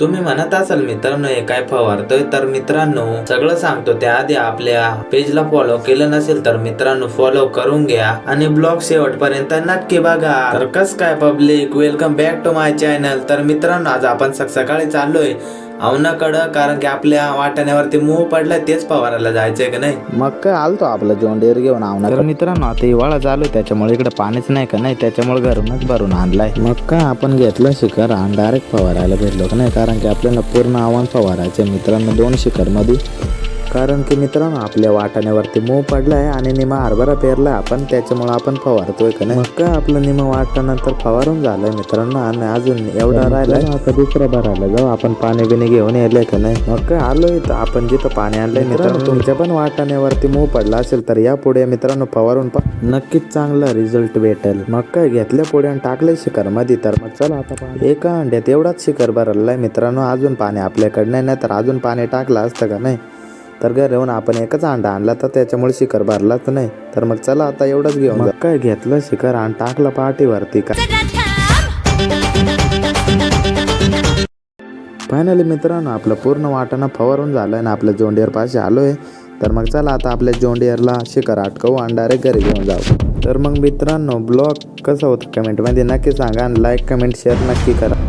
तुम्ही म्हणत असाल मित्रांनो हे काय फवारतोय, तर मित्रांनो सगळं सांगतो त्याआधी आपल्या पेजला फॉलो केलं नसेल तर मित्रांनो फॉलो करून घ्या आणि ब्लॉग शेवटपर्यंत नक्की बघा. तर कस काय public, welcome back to my channel. तर मित्रांनो आज आपण सकाळी चाललोय औनाकडं, कारण की आपल्या वाटाण्यावरती मोह पडलाय, तेच फवारायला जायचंय का नाही. मग काय आलतो आपला जॉन डिअर घेऊन औना. तर मित्रांनो आता हिवाळा चालू आहे, त्याच्यामुळे इकडे पाणीच नाही का नाही, त्याच्यामुळे घरूनच भरून आणलाय. मग काय आपण घेतलं शिखर आणि डायरेक्ट फवारायला भेटलो का नाही, कारण की आपल्याला पूर्ण आव्हान फवारायचं मित्रांनो 2 शिखर मध्ये. कारण की मित्रांनो आपल्या वाटाण्यावरती मोह पडलाय आणि निमा हरभरा पेरलाय आपण, त्याच्यामुळे आपण फवारतोय का नाही. मग काय आपलं निमा वाटल्यानंतर फवारून झालंय मित्रांनो, आणि अजून एवढा राहिलाय. आता दुसरा भरायला जाऊ आपण, पाणी बिणी घेऊन यायला का नाही. मग काय आलोय आपण जिथं पाणी आणलंय मित्रांनो. तुमच्या पण वाटाण्यावरती मोह पडला असेल तर या पुढे मित्रांनो फवारून नक्कीच चांगला रिझल्ट भेटेल. मग काय घेतल्या पुढे आणि टाकलंय शिखर मध्ये. तर मग चला आता एका अंड्यात एवढाच शिखर भरलाय मित्रांनो, अजून पाणी आपल्याकडे नाही, तर अजून पाणी टाकलं असतं का नाही. तर घरी येऊन आपण एकच अंडा आणला, तर त्याच्यामुळे शिखर भरलाच नाही. तर मग चला आता एवढंच घेऊन मग काय घेतलं शिखर आणि टाकलं पाठीवरती. काय फायनली मित्रांनो आपलं पूर्ण वाटाणा फवारून झालंय ना, आपल्या जॉन डिअर पाशी आलोय. तर मग चला आता आपल्या जॉन डिअरला शिखर अटकवू आणि डायरेक्ट घरी घेऊन जाऊ. तर मग मित्रांनो ब्लॉग कसं होतं कमेंटमध्ये नक्की सांगा आणि लाईक कमेंट शेअर नक्की करा.